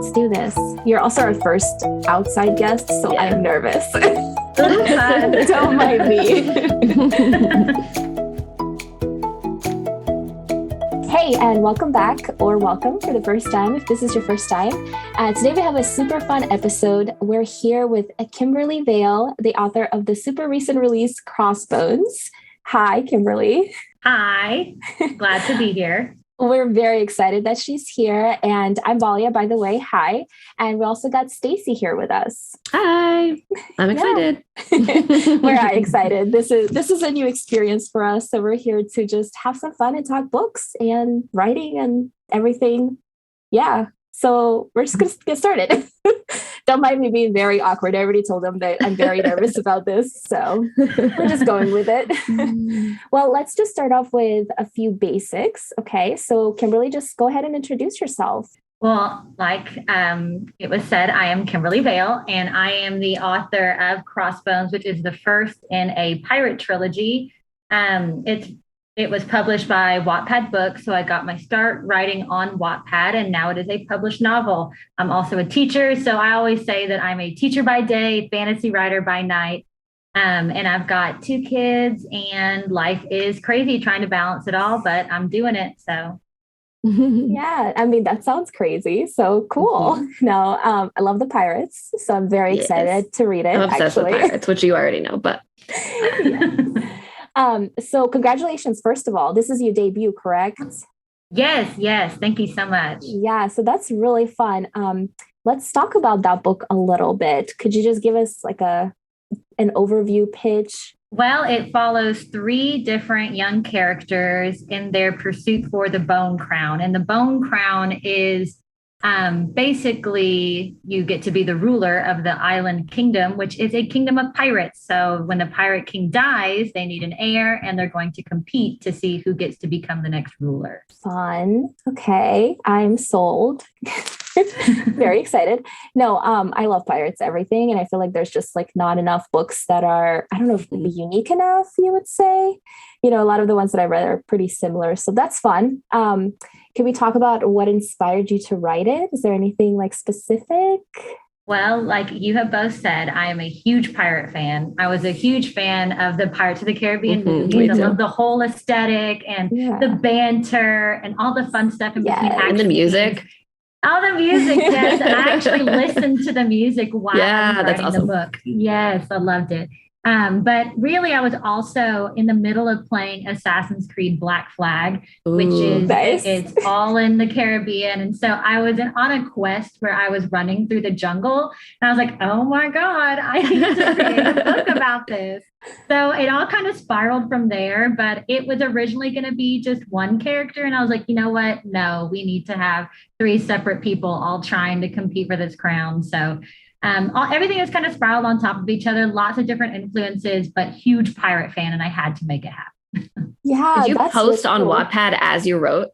let's do this. You're also our first outside guest, so Yeah. I'm nervous. Don't Don't mind me. Hey, and welcome back, or welcome for the first time if this is your first time. Today we have a super fun episode. We're here with Kimberly Vale, the author of the super recent release Crossbones. Hi, Kimberly. Hi, glad to be here. We're very excited that she's here. And I'm Valia, by the way. Hi. And we also got Stacey here with us. Hi, I'm excited. We're excited. This is a new experience for us. So we're here to just have some fun and talk books and writing and everything. Yeah. So we're just going to get started. Don't mind me being very awkward. I already told them that I'm very nervous about this. So we're just going with it. Well, let's just start off with a few basics. Okay. So Kimberly, just go ahead and introduce yourself. Well, like it was said, I am Kimberly Vale, and I am the author of Crossbones, which is the first in a pirate trilogy. It was published by Wattpad Books, so I got my start writing on Wattpad, and now it is a published novel. I'm also a teacher, so I always say that I'm a teacher by day, fantasy writer by night. And I've got 2 kids, and life is crazy trying to balance it all, but I'm doing it. So Yeah, I mean, that sounds crazy. So cool. Mm-hmm. No, I love the pirates, so I'm very excited to read it. I'm obsessed with pirates, which you already know, but So congratulations, first of all. This is your debut, correct? yes. Thank you so much. Yeah, so that's really fun. Let's talk about that book a little bit. Could you just give us like an overview pitch? Well, it follows 3 different young characters in their pursuit for the Bone Crown. And the Bone Crown is basically you get to be the ruler of the island kingdom, which is a kingdom of pirates. So when the pirate king dies, they need an heir, and they're going to compete to see who gets to become the next ruler. Fun. Okay, I'm sold. Very excited. No, I love pirates, everything. And I feel like there's just like not enough books that are, I don't know if unique enough, you would say. You know, a lot of the ones that I read are pretty similar. So that's fun. Can we talk about what inspired you to write it? Is there anything like specific? Well, like you have both said, I am a huge pirate fan. I was a huge fan of the Pirates of the Caribbean movies. I love the whole aesthetic and the banter and all the fun stuff in between. And the music. All the music, yes. I actually listened to the music while I was writing awesome. the book. Yes, I loved it. But really, I was also in the middle of playing Assassin's Creed Black Flag, which is nice. It's all in the Caribbean. And so I was on a quest where I was running through the jungle, and I was like, oh my God, I need to create a book about this. So it all kind of spiraled from there, but it was originally going to be just one character. And I was like, you know what? No, we need to have 3 separate people all trying to compete for this crown. So everything is kind of spiraled on top of each other, lots of different influences, but huge pirate fan, and I had to make it happen. Yeah. Did you post on Wattpad as you wrote?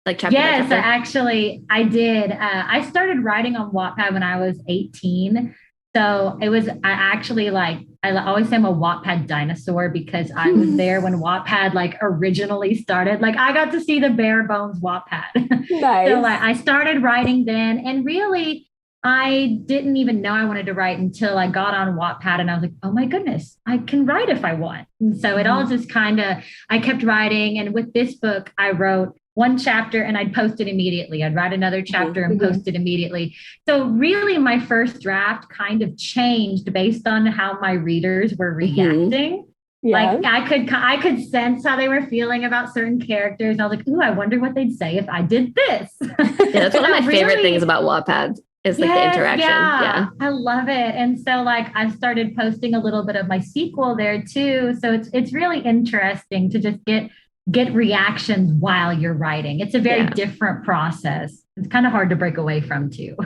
Like chapter by chapter? Actually, I did. I started writing on Wattpad when I was 18. So I always say I'm a Wattpad dinosaur because I was there when Wattpad like originally started. Like I got to see the bare bones Wattpad. Nice. So I started writing then, and really I didn't even know I wanted to write until I got on Wattpad, and I was like, oh my goodness, I can write if I want. And so it all just I kept writing. And with this book, I wrote 1 chapter and I'd post it immediately. I'd write another chapter and post it immediately. So really my first draft kind of changed based on how my readers were reacting. Yeah. Like I could sense how they were feeling about certain characters. And I was like, ooh, I wonder what they'd say if I did this. That's one of my favorite things about Wattpad is like the interaction. Yeah, I love it. And so like I started posting a little bit of my sequel there too. So it's really interesting to just get reactions while you're writing. It's a very different process. It's kind of hard to break away from too.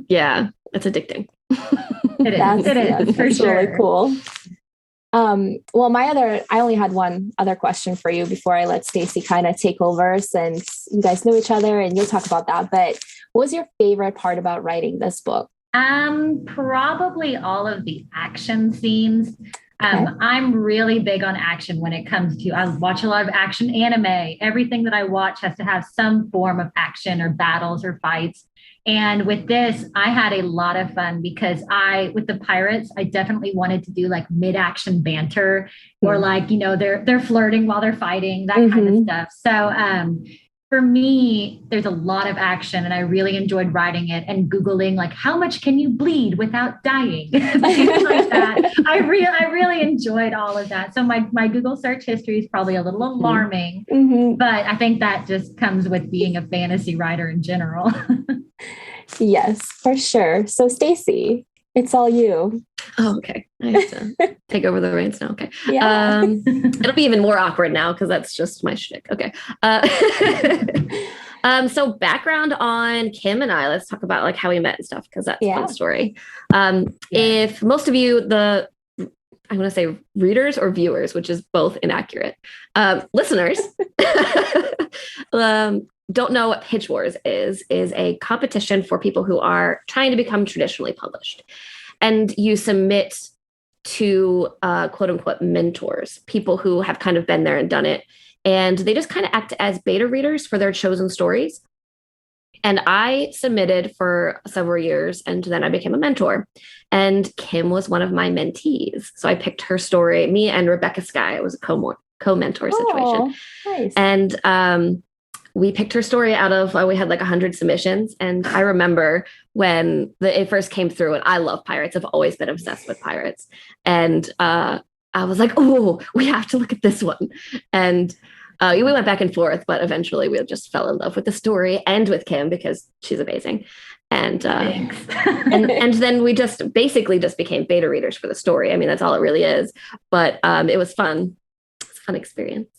Yeah, it's addicting. It is for sure. Really cool. Well, I only had one other question for you before I let Stacey kind of take over, since you guys know each other, and you'll talk about that. But what was your favorite part about writing this book? Probably all of the action scenes. I'm really big on action when it comes to, I watch a lot of action anime. Everything that I watch has to have some form of action or battles or fights. And with this, I had a lot of fun because with the pirates, I definitely wanted to do like mid-action banter or like, they're flirting while they're fighting, that kind of stuff. So for me, there's a lot of action and I really enjoyed writing it and Googling like, how much can you bleed without dying? Things like that. I really enjoyed all of that. So my Google search history is probably a little alarming, but I think that just comes with being a fantasy writer in general. Yes, for sure. So Stacey, it's all you. Oh, okay. I have to take over the reins now. Okay. Yeah. It'll be even more awkward now because that's just my shtick. Okay. So background on Kim and I, let's talk about like how we met and stuff because that's a fun story. If most of you, I'm going to say readers or viewers, which is both inaccurate, listeners, don't know what Pitch Wars is a competition for people who are trying to become traditionally published. And you submit to quote unquote mentors, people who have kind of been there and done it. And they just kind of act as beta readers for their chosen stories. And I submitted for several years and then I became a mentor. And Kim was one of my mentees. So I picked her story, me and Rebecca Skye. It was a co-mentor situation. Nice. And we picked her story out of, we had like 100 submissions. And I remember when it first came through, and I love pirates. I've always been obsessed with pirates. And I was like, oh, we have to look at this one. And we went back and forth, but eventually we just fell in love with the story and with Kim because she's amazing. And and then we just basically just became beta readers for the story. I mean, that's all it really is. But it was fun. It's a fun experience.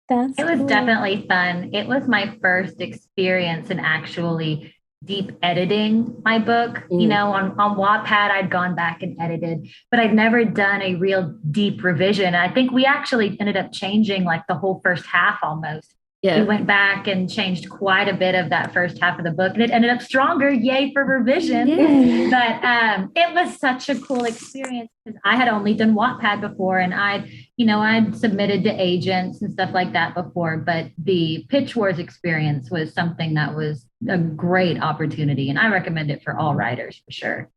It was definitely fun. It was my first experience in actually deep editing my book. On Wattpad, I'd gone back and edited, but I'd never done a real deep revision. I think we actually ended up changing like the whole first half almost. Yeah. We went back and changed quite a bit of that first half of the book and it ended up stronger. Yay for revision. Yeah. But it was such a cool experience because I had only done Wattpad before and I'd submitted to agents and stuff like that before. But the Pitch Wars experience was something that was a great opportunity. And I recommend it for all writers for sure.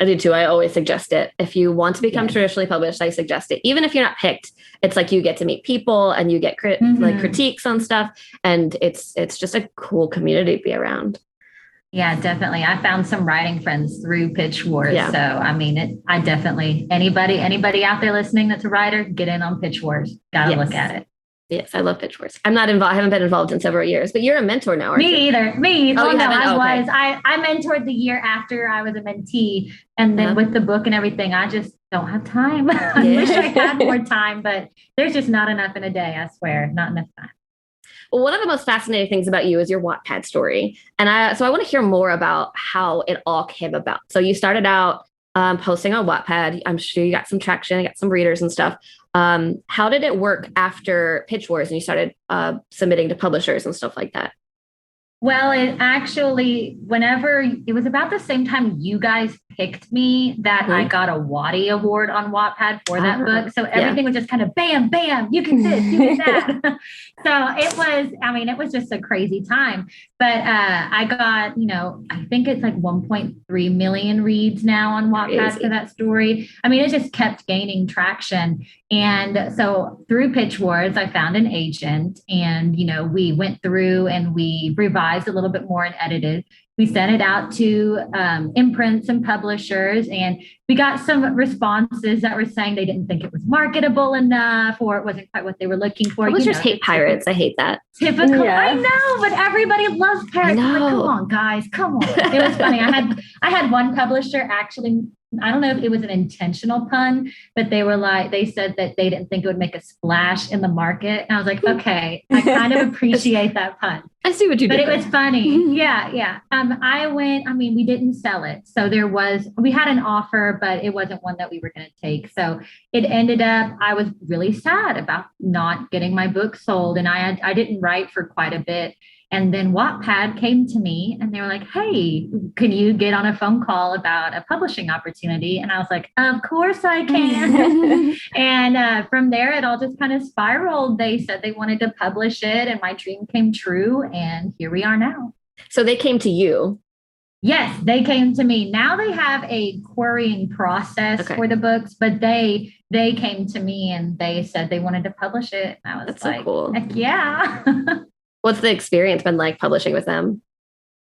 I do too. I always suggest it. If you want to become traditionally published, I suggest it. Even if you're not picked, it's like you get to meet people and you get like critiques on stuff. And it's just a cool community to be around. Yeah, definitely. I found some writing friends through Pitch Wars. Yeah. So, I mean, I definitely, anybody out there listening that's a writer, get in on Pitch Wars. Gotta look at it. Yes, I love Pitch Wars. I'm not involved. I haven't been involved in several years, but you're a mentor now, aren't you? Me either. Oh, no, I was. I mentored the year after I was a mentee. And then with the book and everything, I just don't have time. I wish I had more time, but there's just not enough in a day. I swear, not enough time. Well, one of the most fascinating things about you is your Wattpad story. And I want to hear more about how it all came about. So you started out posting on Wattpad. I'm sure you got some traction, you got some readers and stuff. How did it work after Pitch Wars and you started submitting to publishers and stuff like that? Well, it actually, whenever it was about the same time you guys picked me that I got a Waddy Award on Wattpad for that book. So everything was just kind of bam, bam, you can this, you can that. So it was just a crazy time. But I got, I think it's like 1.3 million reads now on Wattpad for that story. I mean, it just kept gaining traction. And so through Pitch Wars, I found an agent and, we went through and we revised a little bit more and edited. We sent it out to imprints and publishers, and we got some responses that were saying they didn't think it was marketable enough or it wasn't quite what they were looking for. Publishers hate pirates. I hate that. Typical. Yeah. I know, but everybody loves pirates. Like, come on, guys, come on. It was funny. I had one publisher actually, I don't know if it was an intentional pun, but they said that they didn't think it would make a splash in the market. And I was like, okay, I kind of appreciate that pun. I see what you did. But it was funny. Yeah. We didn't sell it. So we had an offer, but it wasn't one that we were going to take. So it ended up, I was really sad about not getting my book sold. And I didn't write for quite a bit. And then Wattpad came to me and they were like, hey, can you get on a phone call about a publishing opportunity? And I was like, of course I can. And from there, it all just kind of spiraled. They said they wanted to publish it and my dream came true. And here we are now. So they came to you. Yes, they came to me. Now they have a querying process Okay. for the books, but they came to me and they said they wanted to publish it. And I was That's so like, cool. heck yeah. What's the experience been like publishing with them?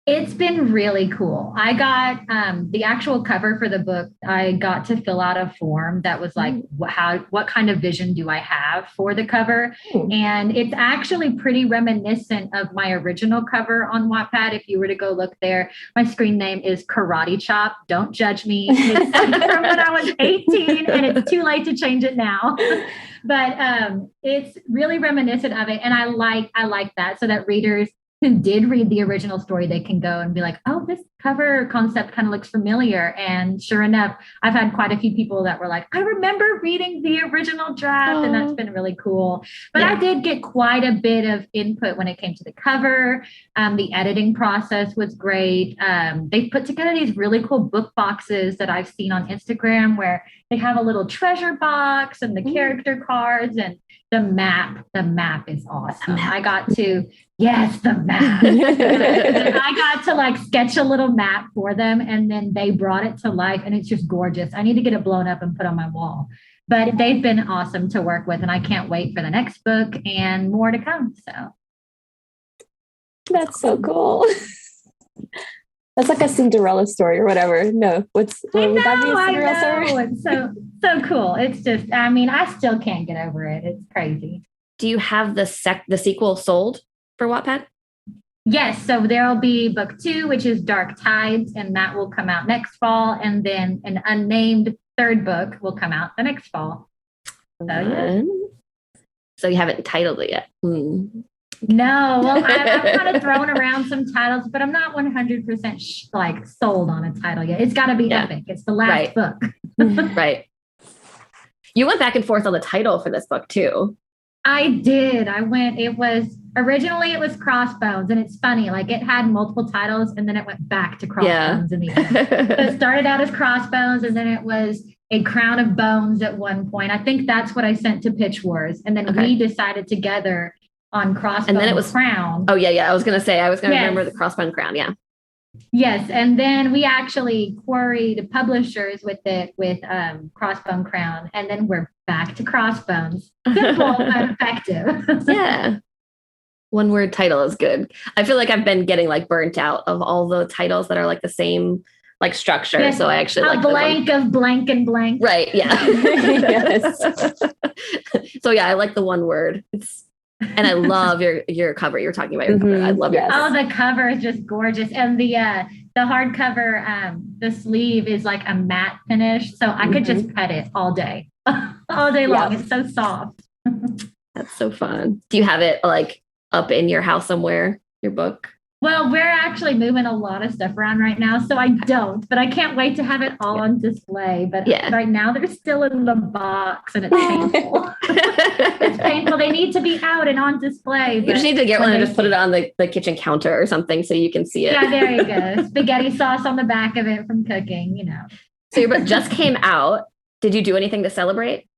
It's been really cool. I got the actual cover for the book. I got to fill out a form that was like, what kind of vision do I have for the cover? And it's actually pretty reminiscent of my original cover on Wattpad. If you were to go look there, my screen name is Karate Chop. Don't judge me. It's from when I was 18, and it's too late to change it now. But it's really reminiscent of it, and I like that, so that readers who did read the original story, they can go and be like, oh, this cover concept kind of looks familiar. And sure enough, I've had quite a few people that were like, I remember reading the original draft, and that's been really cool. But I did get quite a bit of input when it came to the cover. The editing process was great. They put together these really cool book boxes that I've seen on Instagram where they have a little treasure box and the character cards and the map. The map is awesome. I got to, yes, the map. I got to like sketch a little map for them, and then they brought it to life, and it's just gorgeous. I need to get it blown up and put on my wall. But they've been awesome to work with, and I can't wait for the next book and more to come. So That's so cool. That's like a Cinderella story or whatever. No, would that be a Cinderella story? It's so cool. It's just, I mean, I still can't get over it. It's crazy. Do you have the sequel sold for Wattpad? Yes, so there'll be book 2, which is Dark Tides, and that will come out next fall. And then an unnamed third book will come out the next fall. So you haven't titled it yet. No, well, I've kind of thrown around some titles, but I'm not 100% like sold on a title yet. It's got to be epic. It's the last book. Right. You went back and forth on the title for this book too. I did. It was Crossbones, and it's funny, like it had multiple titles and then it went back to Crossbones in the end. So it started out as Crossbones, and then it was A Crown of Bones at one point. I think that's what I sent to Pitch Wars. And then we decided together on Crossbones and then it was Crown. Oh yeah. I was going to remember the Crossbone Crown. Yeah. Yes, and then we actually queried publishers with Crossbone Crown, and then we're back to Crossbones. Simple but effective. Yeah. One word title is good. I feel like I've been getting like burnt out of all the titles that are like the same like structure. Yes. So I actually like a blank of blank and blank. Right. Yeah. Yes. So yeah, I like the one word. And I love your cover. You're talking about your cover. I love it. Oh, the cover is just gorgeous. And the hardcover, the sleeve is like a matte finish. So I could just pet it all day. All day long. It's so soft. That's so fun. Do you have it like up in your house somewhere, your book? Well, we're actually moving a lot of stuff around right now, so I don't, but I can't wait to have it all on display. But right now they're still in the box, and it's painful. It's painful. They need to be out and on display. You just need to get one and just put it on the kitchen counter or something so you can see it. Yeah, there you go. Spaghetti sauce on the back of it from cooking, So your book just came out. Did you do anything to celebrate?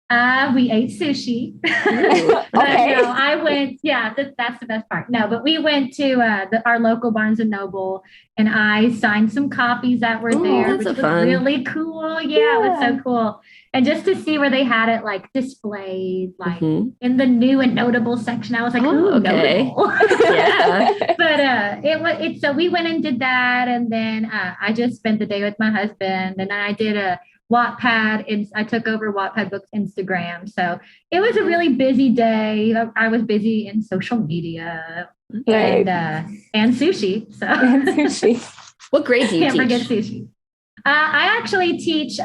We ate sushi. Okay. No, I went, that's the best part. No, but we went to our local Barnes and Noble, and I signed some copies that were there, which was really cool. Yeah, it was so cool. And just to see where they had it like displayed, like in the new and notable section, I was like, notable. Yeah. But so we went and did that, and then I just spent the day with my husband, and then I did a Wattpad, and I took over Wattpad Books Instagram. So it was a really busy day. I was busy in social media and sushi. So and sushi. What grades do you teach? Can't forget sushi. I actually teach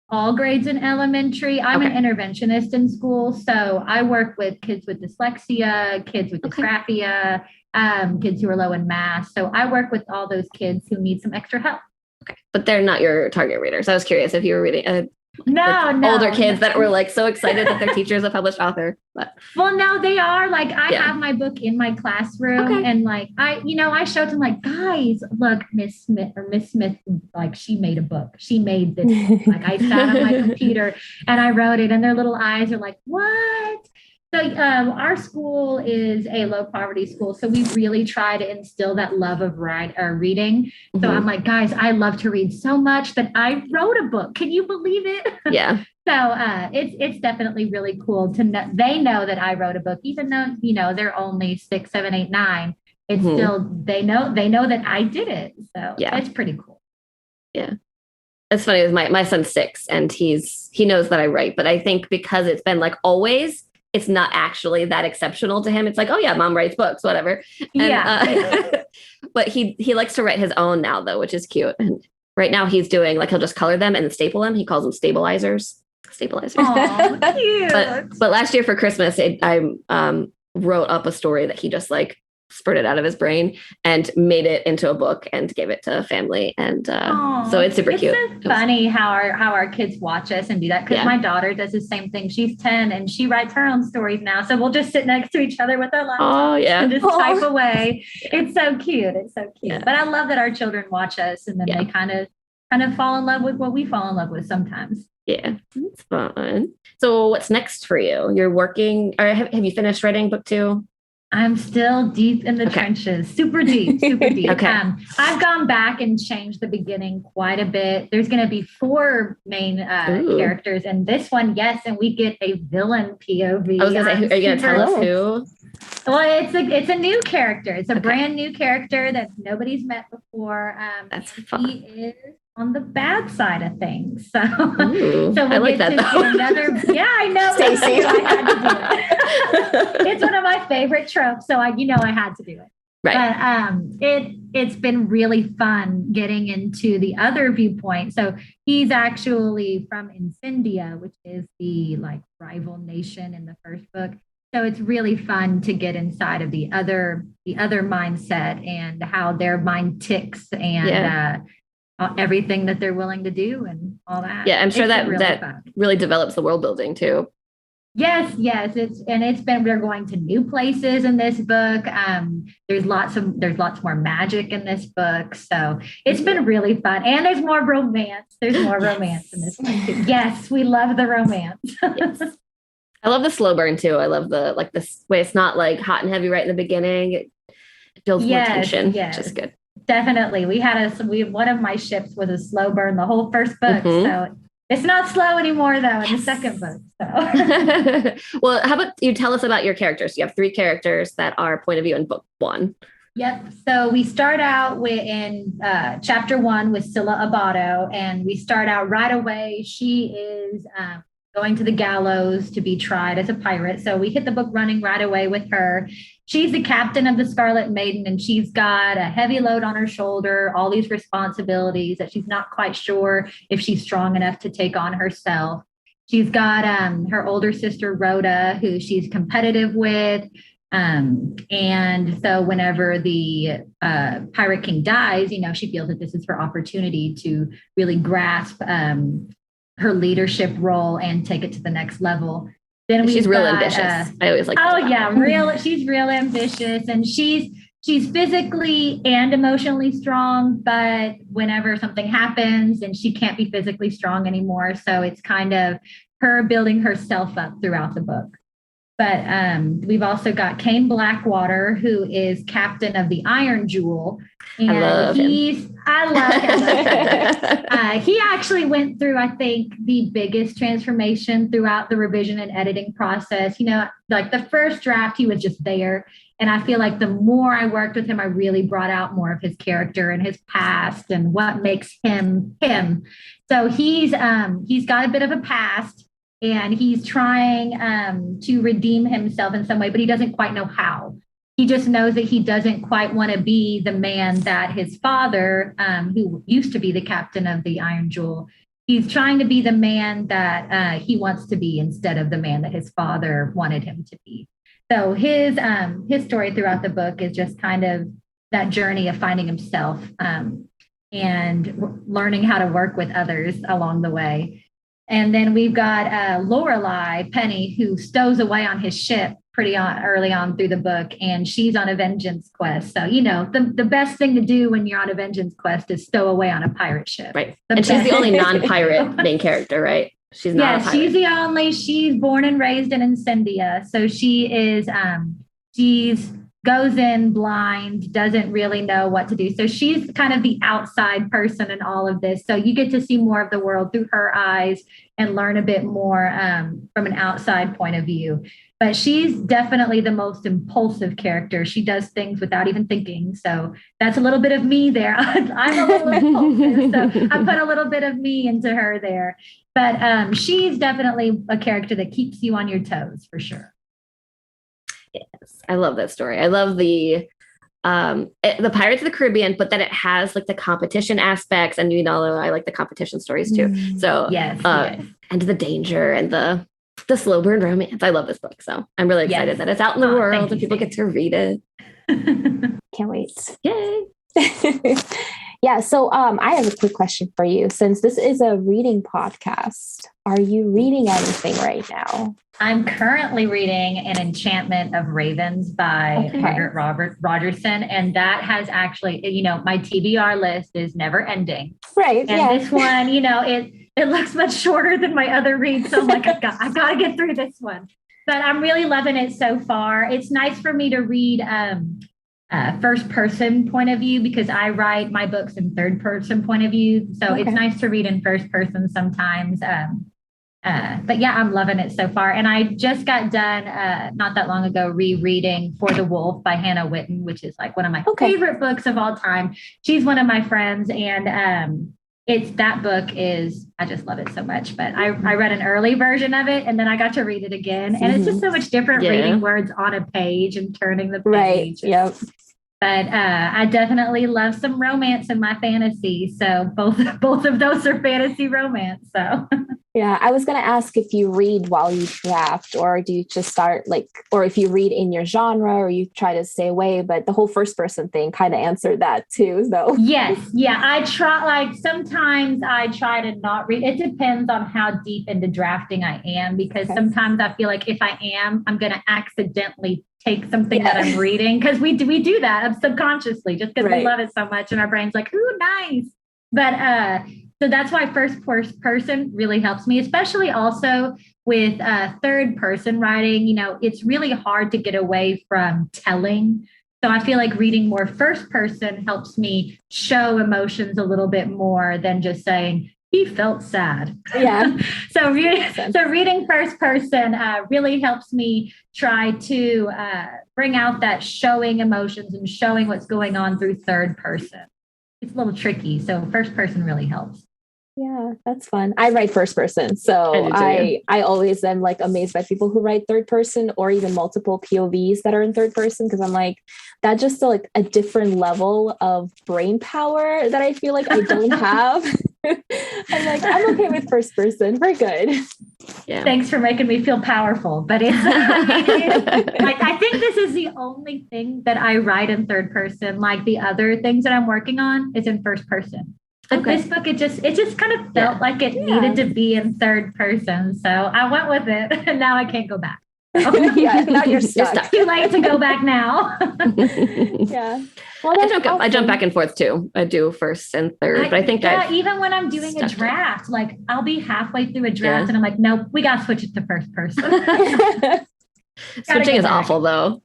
all grades in elementary. I'm an interventionist in school, so I work with kids with dyslexia, kids with dysgraphia, kids who are low in math. So I work with all those kids who need some extra help. But they're not your target readers. I was curious if you were reading older kids that were like so excited that their teacher is a published author. But well, no, they are. Like I have my book in my classroom, and like I showed them like, guys, look, Miss Smith, like she made a book. She made this. Like I sat on my computer and I wrote it, and their little eyes are like, what? So our school is a low poverty school, so we really try to instill that love of reading. So I'm like, guys, I love to read so much that I wrote a book. Can you believe it? Yeah. So it's definitely really cool to know. They know that I wrote a book, even though they're only 6, 7, 8, 9. It's still they know that I did it. So Yeah, it's pretty cool. Yeah. It's funny. My son's 6 and he knows that I write, but I think because it's been like always, it's not actually that exceptional to him. It's like, oh yeah, mom writes books, whatever. And, but he likes to write his own now though, which is cute. And right now he's doing like, he'll just color them and staple them. He calls them stabilizers. Aww, cute. But last year for Christmas, I wrote up a story that he just like spurted out of his brain and made it into a book and gave it to family. And so it's super cute. It's so funny how our kids watch us and do that, because my daughter does the same thing. She's 10 and she writes her own stories now. So we'll just sit next to each other with our laptops and just type away. It's so cute. It's so cute. Yeah. But I love that our children watch us and then they kind of fall in love with what we fall in love with sometimes. Yeah, it's fun. So what's next for you? You're working, or have you finished writing book 2? I'm still deep in the trenches, super deep. Okay. I've gone back and changed the beginning quite a bit. There's going to be 4 main characters in this one. Yes. And we get a villain POV. I was going to say, are you going to tell us who? Well, it's a new character. It's a brand new character that nobody's met before. That's fun. He is on the bad side of things. So, I like that though. I know. Stacey. I had to do it. It's one of my favorite tropes. So I had to do it. Right. But it's been really fun getting into the other viewpoint. So he's actually from Incendia, which is the like rival nation in the first book. So it's really fun to get inside of the other mindset and how their mind ticks and everything that they're willing to do and all that. Yeah, I'm sure that really develops the world building too. Yes. We're going to new places in this book. There's lots more magic in this book. So it's been really fun. And there's more romance. There's more romance in this book too. Yes, we love the romance. Yes. I love the slow burn too. I love this way it's not like hot and heavy right in the beginning. It builds more tension, which is good. Definitely. One of my ships was a slow burn the whole first book. So it's not slow anymore though in the second book. So well, how about you tell us about your characters? You have 3 characters that are point of view in book 1. Yep. So we start out in chapter 1 with Scylla Abato, and we start out right away. She is going to the gallows to be tried as a pirate. So we hit the book running right away with her. She's the captain of the Scarlet Maiden, and she's got a heavy load on her shoulder, all these responsibilities that she's not quite sure if she's strong enough to take on herself. She's got her older sister, Rhoda, who she's competitive with. And so whenever the Pirate King dies, she feels that this is her opportunity to really grasp her leadership role and take it to the next level. Then she's real ambitious. I always like. Oh yeah, she's real ambitious, and she's physically and emotionally strong. But whenever something happens, and she can't be physically strong anymore, so it's kind of her building herself up throughout the book. But we've also got Kane Blackwater, who is captain of the Iron Jewel. And I love him. He actually went through, I think, the biggest transformation throughout the revision and editing process. Like the first draft, he was just there. And I feel like the more I worked with him, I really brought out more of his character and his past and what makes him him. So he's got a bit of a past. And he's trying to redeem himself in some way, but he doesn't quite know how. He just knows that he doesn't quite want to be the man that his father, who used to be the captain of the Iron Jewel, he's trying to be the man that he wants to be instead of the man that his father wanted him to be. So his story throughout the book is just kind of that journey of finding himself and learning how to work with others along the way. And then we've got Lorelei Penny, who stows away on his ship early on through the book, and she's on a vengeance quest. So, the best thing to do when you're on a vengeance quest is stow away on a pirate ship. Right. And she's the only non-pirate main character, right? She's not a Yeah, pirate. she's born and raised in Incendia. So she is, she's goes in blind, doesn't really know what to do. So she's kind of the outside person in all of this. So you get to see more of the world through her eyes and learn a bit more from an outside point of view. But she's definitely the most impulsive character. She does things without even thinking. So that's a little bit of me there. I'm a little impulsive. So I put a little bit of me into her there. But she's definitely a character that keeps you on your toes for sure. Yes, I love that story. I love the Pirates of the Caribbean, but then it has like the competition aspects, and I like the competition stories too. So yes. And the danger and the slow burn romance. I love this book, so I'm really excited that it's out in the world and people get to read it. Can't wait. Yay! Yeah, so I have a quick question for you. Since this is a reading podcast, are you reading anything right now? I'm currently reading An Enchantment of Ravens by Margaret Rogerson. And that has actually, my TBR list is never ending. Right. And this one, it looks much shorter than my other reads. So I'm like, I've got to get through this one. But I'm really loving it so far. It's nice for me to read first person point of view because I write my books in third person point of view. So it's nice to read in first person sometimes. But yeah, I'm loving it so far. And I just got done not that long ago rereading For the Wolf by Hanna, which is like one of my favorite books of all time. She's one of my friends, and I just love it so much. But I read an early version of it, and then I got to read it again, and it's just so much different reading words on a page and turning the page. Right. Yep. But I definitely love some romance in my fantasy. So both of those are fantasy romance. So yeah, I was going to ask if you read while you draft, or do you just start or if you read in your genre, or you try to stay away. But the whole first person thing kind of answered that too, though. Yes, yeah, I try. Sometimes I try to not read. It depends on how deep into drafting I am, because sometimes I feel like if I am, I'm going to accidentally take something that I'm reading, because we do that subconsciously just because we love it so much, and our brain's like, ooh, nice. But so that's why first person really helps me, especially also with third person writing. It's really hard to get away from telling. So I feel like reading more first person helps me show emotions a little bit more than just saying, he felt sad. Yeah. So reading first person really helps me try to bring out that showing emotions and showing what's going on through third person. It's a little tricky. So first person really helps. Yeah, that's fun. I write first person. So I always am like amazed by people who write third person, or even multiple POVs that are in third person, because I'm like, that's just like a different level of brain power that I feel like I don't have. I'm like, I'm okay with first person. We're good. Yeah. Thanks for making me feel powerful. But I think this is the only thing that I write in third person. Like the other things that I'm working on is in first person. But this book, it just kind of felt like it needed to be in third person. So I went with it, and now I can't go back. Now you're stuck. Too late to go back now. Yeah. Well, I jump back and forth too. I do first and third, but I think even when I'm doing a draft, like I'll be halfway through a draft and I'm like, nope, we got to switch it to first person. Switching is awful though.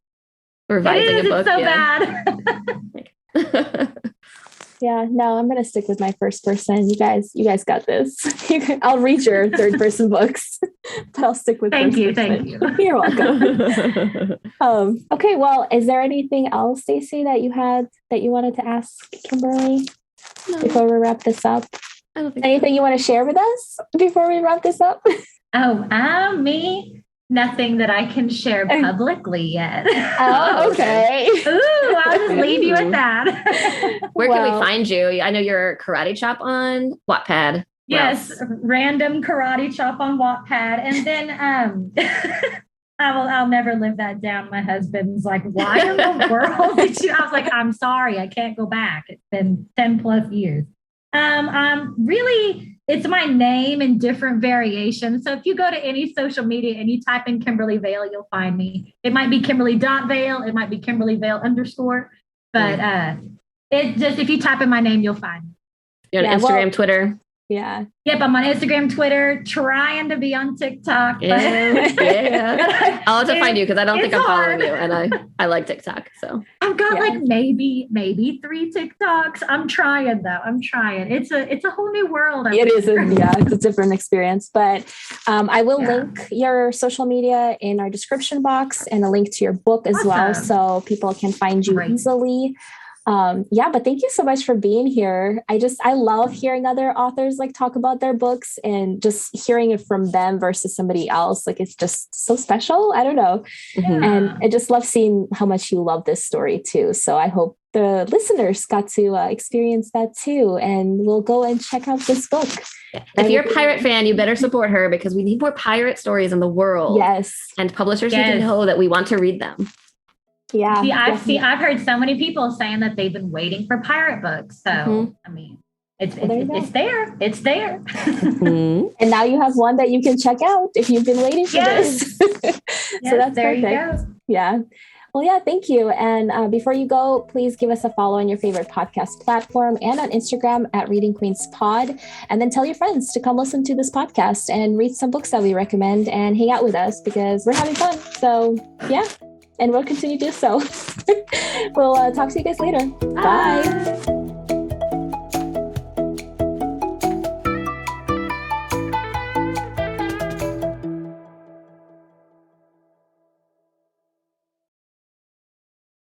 Revising a book. It's so bad. Yeah, no, I'm going to stick with my first person. You guys got this. I'll read your third person books, but I'll stick with Thank you. You're welcome. Okay, well, is there anything else, Stacey, that you wanted to ask Kimberly before we wrap this up? I don't think anything you want to share with us before we wrap this up? Me? Nothing that I can share publicly yet. Oh, okay. Ooh, I'll just leave you with that. Where can we find you? I know you're Karate Chop on Wattpad. Yes, random Karate Chop on Wattpad. And then I'll never live that down. My husband's like, why in the world did you? I was like, I'm sorry, I can't go back. It's been 10 plus years. It's my name in different variations. So if you go to any social media and you type in Kimberly Vale, you'll find me. It might be Kimberly.Vale. It might be Kimberly Vale _. But if you type in my name, you'll find me. You on Instagram, Twitter? Yeah. Yep, I'm on Instagram, Twitter, trying to be on TikTok. But Yeah. I'll have to find you because I don't think I'm hard. following you, and I like TikTok. So I've got like maybe 3 TikToks. I'm trying though. I'm trying. It's a whole new world. It is. It's a different experience. But I will link your social media in our description box and a link to your book as well, so people can find you easily. But thank you so much for being here. I love hearing other authors like talk about their books and just hearing it from them versus somebody else. Like, it's just so special. I don't know. Mm-hmm. And I just love seeing how much you love this story too. So I hope the listeners got to experience that too. And we'll go and check out this book. If you're a pirate fan, you better support her because we need more pirate stories in the world. Yes. And publishers need to know that we want to read them. Yeah. I've heard so many people saying that they've been waiting for pirate books. So, I mean, it's there. It's there. And now you have one that you can check out if you've been waiting for this. So that's there perfect. You go. Yeah. Well, yeah, thank you. And before you go, please give us a follow on your favorite podcast platform and on Instagram at Reading Queens Pod. And then tell your friends to come listen to this podcast and read some books that we recommend and hang out with us because we're having fun. So, yeah. And we'll continue to do so. We'll talk to you guys later. Bye.